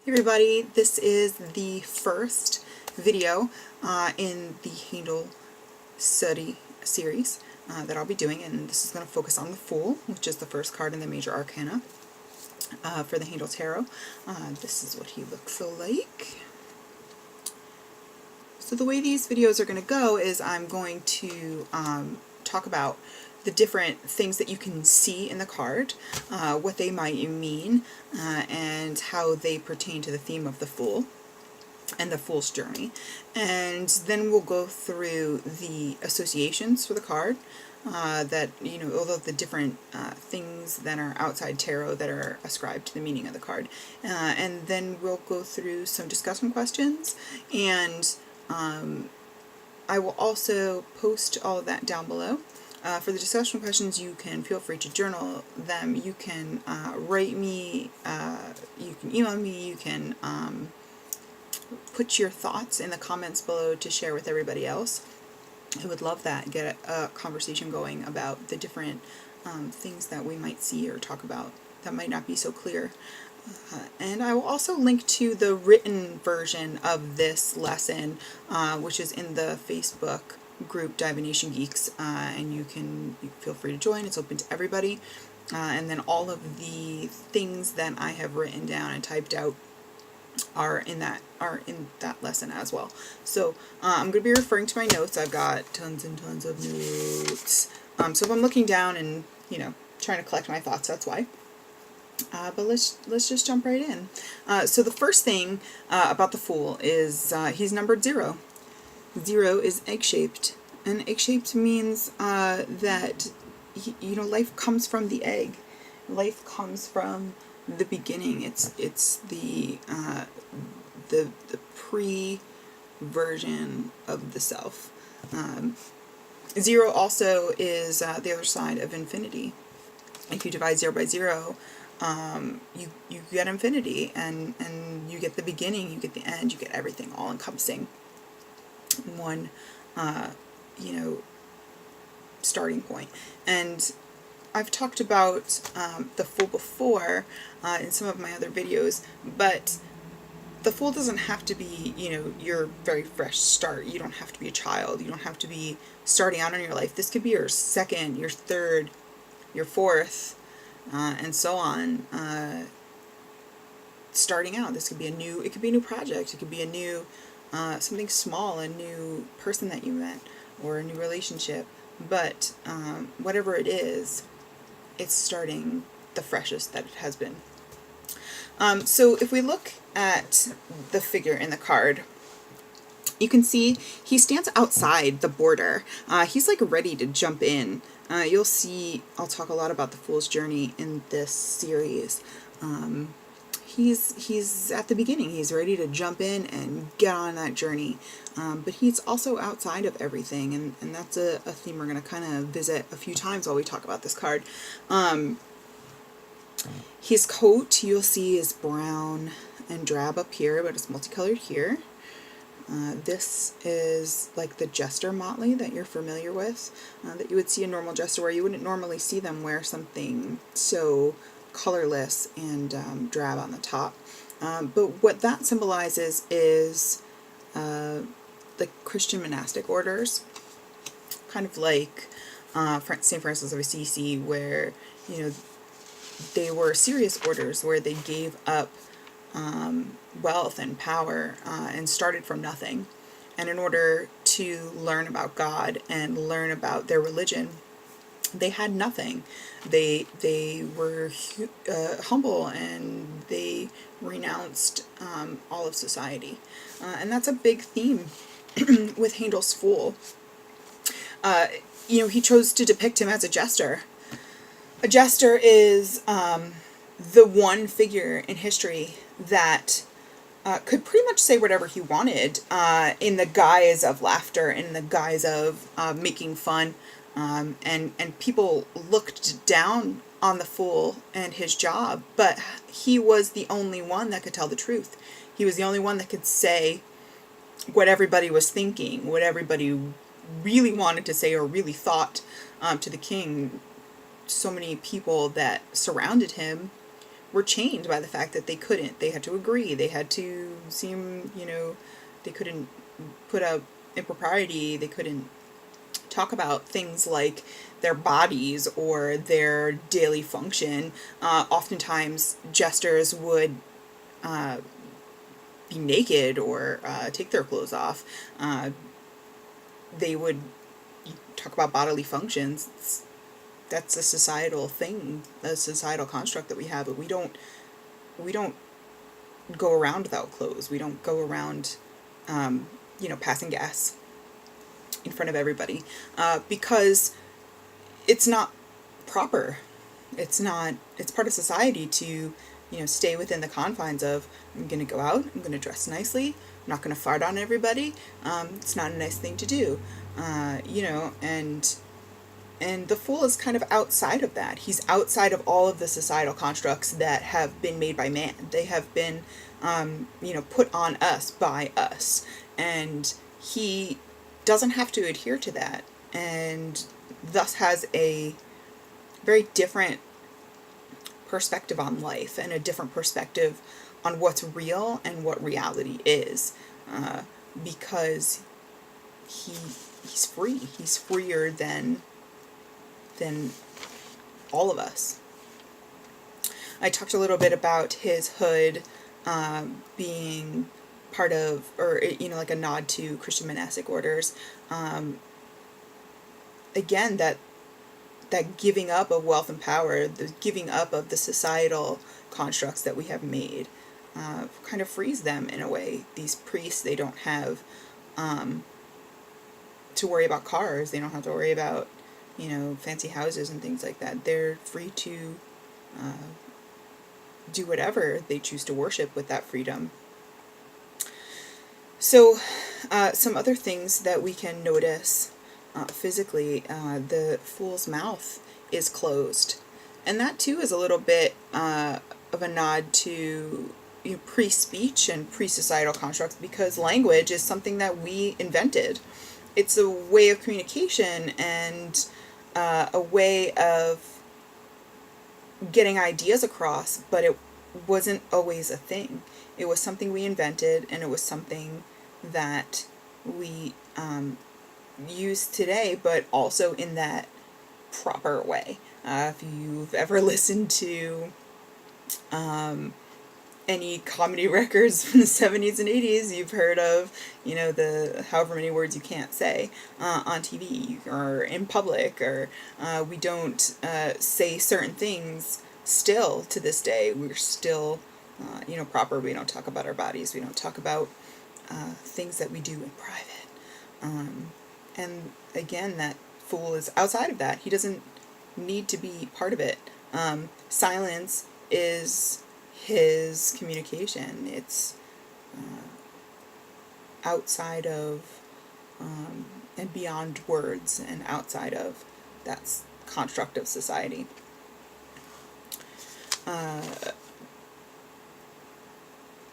Hey everybody, this is the first video in the Haindl study series that I'll be doing, and this is going to focus on the Fool, which is the first card in the Major Arcana for the Haindl Tarot. This is what he looks like. So the way these videos are going to go is I'm going to talk about the different things that you can see in the card, what they might mean, and how they pertain to the theme of the Fool and the Fool's journey. And then we'll go through the associations for the card, that, you know, all of the different things that are outside tarot that are ascribed to the meaning of the card. And then we'll go through some discussion questions, and I will also post all of that down below. For the discussion questions, you can feel free to journal them. You can write me, you can email me, you can put your thoughts in the comments below to share with everybody else. I would love that. Get a conversation going about the different things that we might see or talk about that might not be so clear. And I will also link to the written version of this lesson, which is in the Facebook group Divination Geeks, and you feel free to join. It's open to everybody, and then all of the things that I have written down and typed out are in that lesson as well. So I'm going to be referring to my notes. I've got tons and tons of notes, so if I'm looking down and, you know, trying to collect my thoughts, that's why. But let's just jump right in. So the first thing about the Fool is he's numbered 0. 0 is egg-shaped, and egg-shaped means that, you know, life comes from the egg. Life comes from the beginning. It's the pre-version of the self. 0 also is the other side of infinity. If you divide 0 by 0, you get infinity, and you get the beginning, you get the end, you get everything, all encompassing one, you know, starting point. And I've talked about the Fool before in some of my other videos, but the Fool doesn't have to be, you know, your very fresh start. You don't have to be a child. You don't have to be starting out in your life. This could be your second, your third, your fourth, and so on. Starting out, this could be it could be a new project. It could be a new something small, a new person that you met, or a new relationship. But whatever it is, it's starting the freshest that it has been. So if we look at the figure in the card, you can see he stands outside the border. He's like ready to jump in. You'll see, I'll talk a lot about the Fool's journey in this series. He's at the beginning. He's ready to jump in and get on that journey. But he's also outside of everything, and that's a theme we're going to kind of visit a few times while we talk about this card. His coat, you'll see, is brown and drab up here, but it's multicolored here. This is like the jester motley that you're familiar with, that you would see a normal jester wear. You wouldn't normally see them wear something so colorless and drab on the top. But what that symbolizes is the Christian monastic orders, kind of like St. Francis of Assisi, where, you know, they were serious orders where they gave up wealth and power and started from nothing. And in order to learn about God and learn about their religion, they had nothing. They were humble, and they renounced all of society. And that's a big theme with Haindl's Fool. You know, he chose to depict him as a jester. A jester is the one figure in history that could pretty much say whatever he wanted in the guise of laughter, in the guise of making fun. And people looked down on the Fool and his job, but he was the only one that could tell the truth. He was the only one that could say what everybody was thinking, what everybody really wanted to say or really thought to the king. So many people that surrounded him were chained by the fact that they couldn't. They had to agree. They had to seem, they couldn't put out impropriety. They couldn't talk about things like their bodies or their daily function. Oftentimes, jesters would be naked or take their clothes off. They would talk about bodily functions. That's a societal thing, a societal construct that we have, but we don't go around without clothes. We don't go around, passing gas in front of everybody, because it's not proper. It's part of society to, stay within the confines of, I'm going to go out, I'm going to dress nicely, I'm not going to fart on everybody. It's not a nice thing to do, and the fool is kind of outside of that. He's outside of all of the societal constructs that have been made by man. They have been, put on us by us. And he doesn't have to adhere to that. And thus has a very different perspective on life and a different perspective on what's real and what reality is. Because he's free. He's freer than all of us. I talked a little bit about his hood being part of, or like a nod to Christian monastic orders. Again, that giving up of wealth and power, the giving up of the societal constructs that we have made, kind of frees them in a way. These priests, they don't have to worry about cars. They don't have to worry about fancy houses and things like that. They're free to do whatever they choose to worship with that freedom. So, some other things that we can notice physically, the fool's mouth is closed. And that too is a little bit of a nod to pre-speech and pre-societal constructs, because language is something that we invented. It's a way of communication and a way of getting ideas across, but it wasn't always a thing. It was something we invented, and it was something that we use today, but also in that proper way. If you've ever listened to any comedy records from the 70s and 80s, you've heard of, the however many words you can't say on TV or in public, or we don't say certain things still to this day. We're still, proper. We don't talk about our bodies. We don't talk about things that we do in private. And again, that fool is outside of that. He doesn't need to be part of it. Silence is his communication. It's outside of and beyond words, and outside of that construct of society.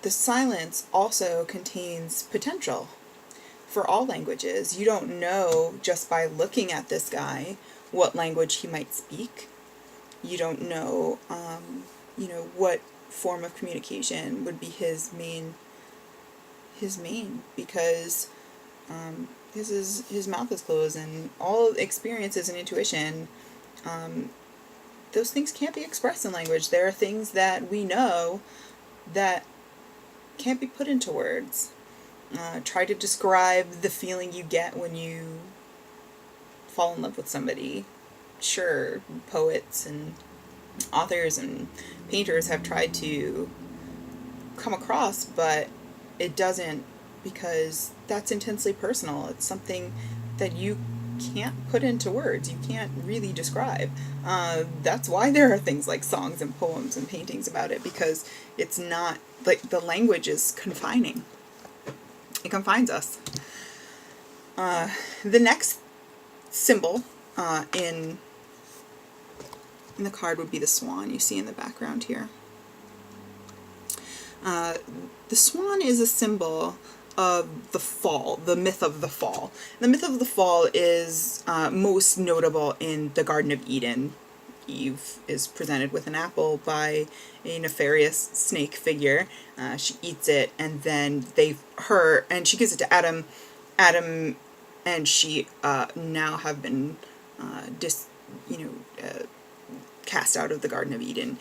The silence also contains potential for all languages. You don't know just by looking at this guy what language he might speak. You don't know, what form of communication would be his main, because his mouth is closed, and all experiences and intuition, those things can't be expressed in language. There are things that we know that can't be put into words. Try to describe the feeling you get when you fall in love with somebody. Sure, poets and authors and painters have tried to come across, but it doesn't, because that's intensely personal. It's something that you can't put into words. You can't really describe. That's why there are things like songs and poems and paintings about it, because it's not, like, the language is confining. It confines us. The next symbol in the card would be the swan you see in the background here. The swan is a symbol of the fall, the myth of the fall. The myth of the fall is most notable in the Garden of Eden Eve is presented with an apple by a nefarious snake figure. She eats it, and then she gives it to Adam. Adam and she now have been cast out of the Garden of Eden.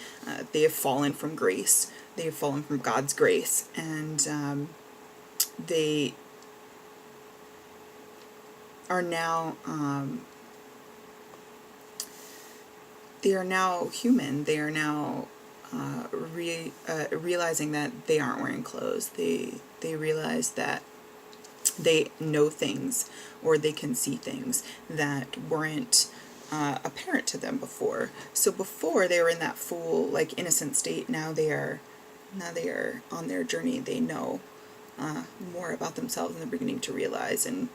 They have fallen from grace. They have fallen from God's grace, and they are now human. They are now realizing that they aren't wearing clothes. They realize that they know things, or they can see things that weren't apparent to them before. So before they were in that full, like, innocent state. Now they are on their journey. They know more about themselves, and they're beginning to realize and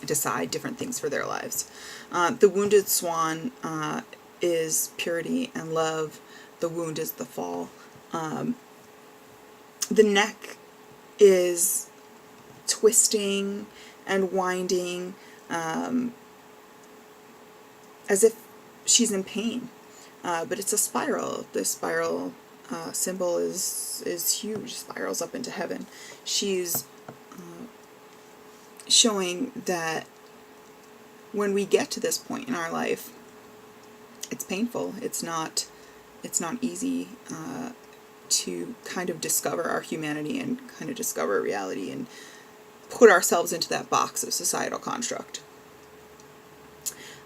decide different things for their lives. The wounded swan is purity and love. The wound is the fall. The neck is twisting and winding, as if she's in pain, but it's a spiral. The spiral symbol is huge, spirals up into heaven. She's showing that when we get to this point in our life, it's painful. It's not easy to kind of discover our humanity and kind of discover reality and put ourselves into that box of societal construct.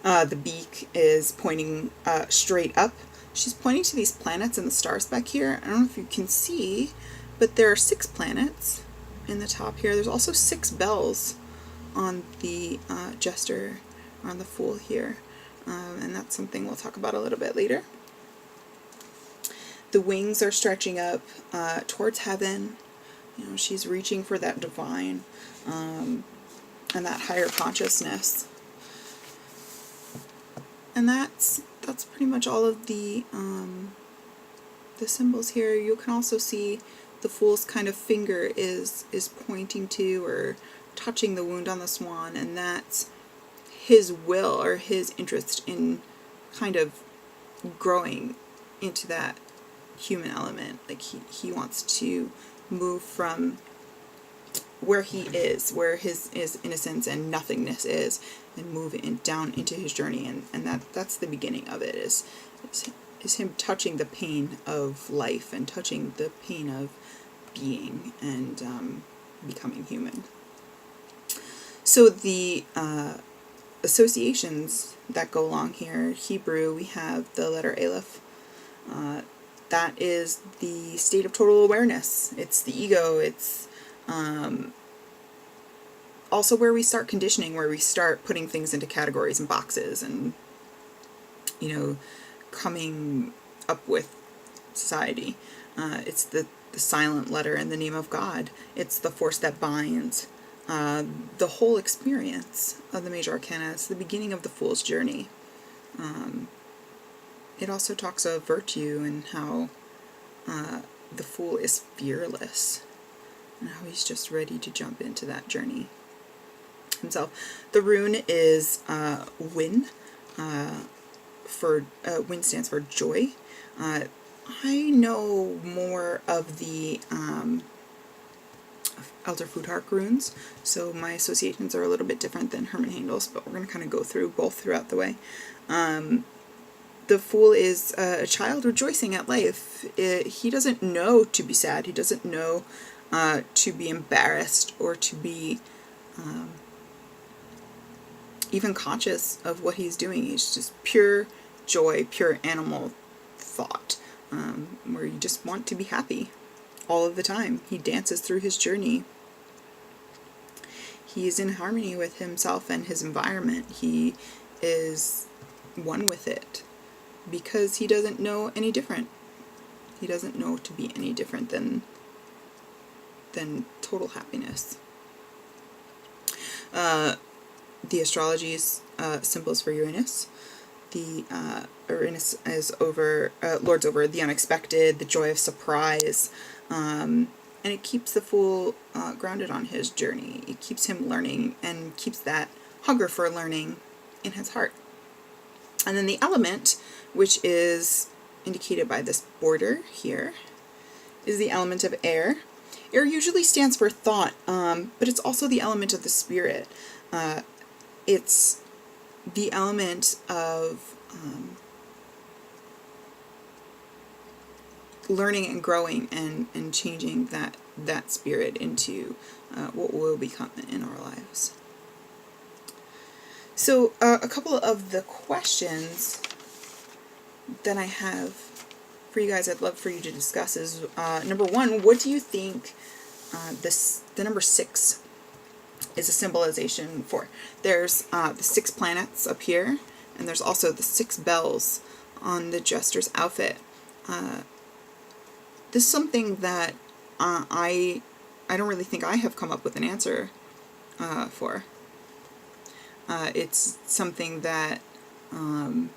The beak is pointing straight up. She's pointing to these planets and the stars back here. I don't know if you can see, but there are 6 planets in the top here. There's also 6 bells on the jester, on the fool here. And that's something we'll talk about a little bit later. The wings are stretching up towards heaven. She's reaching for that divine and that higher consciousness. And that's pretty much all of the symbols here. You can also see the fool's kind of finger is pointing to or touching the wound on the swan, and that's his will or his interest in kind of growing into that human element. Like he wants to move from where he is, where his innocence and nothingness is, and move down into his journey, and that's the beginning of it, is him touching the pain of life and touching the pain of being and becoming human. So the associations that go along here, Hebrew, we have the letter Aleph. That is the state of total awareness. It's the ego. It's also where we start conditioning, where we start putting things into categories and boxes and, coming up with society. It's the silent letter in the name of God. It's the force that binds. The whole experience of the Major Arcana. It's the beginning of the fool's journey. It also talks of virtue and how the fool is fearless and how he's just ready to jump into that journey himself. The rune is Win. Win stands for joy. I know more of the Elder Futhark runes, so my associations are a little bit different than Herman Haindl's, but we're going to kind of go through both throughout the way. The fool is a child rejoicing at life. He doesn't know to be sad. He doesn't know to be embarrassed or to be even conscious of what he's doing. He's just pure joy, pure animal thought, where you just want to be happy all of the time. He dances through his journey. He is in harmony with himself and his environment. He is one with it because he doesn't know any different. He doesn't know to be any different than total happiness. The astrology's symbols for Uranus. The Uranus is lords over the unexpected, the joy of surprise, and it keeps the fool grounded on his journey. It keeps him learning and keeps that hunger for learning in his heart. And then the element, which is indicated by this border here, is the element of air. Air usually stands for thought, but it's also the element of the spirit. It's the element of learning and growing and changing that spirit into what will become in our lives. So a couple of the questions that I have for you guys, I'd love for you to discuss is, number one, what do you think the number 6 is a symbolization for? There's the 6 planets up here, and there's also the 6 bells on the jester's outfit. This is something that I don't really think I have come up with an answer for. It's something that I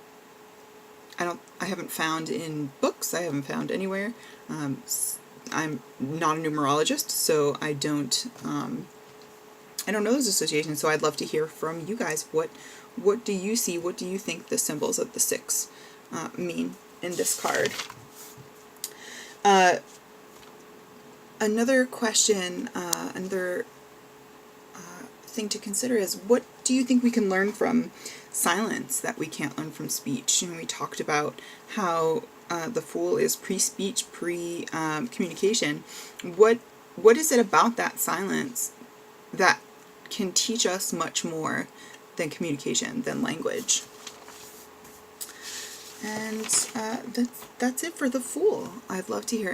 haven't found in books. I haven't found anywhere. I'm not a numerologist, so I don't know those associations. So I'd love to hear from you guys. What do you see? What do you think the symbols of the 6 mean in this card? Another question, another thing to consider is, what do you think we can learn from silence that we can't learn from speech? And we talked about how the Fool is pre-speech, pre-communication. What is it about that silence that can teach us much more than communication, than language? And that's it for the Fool. I'd love to hear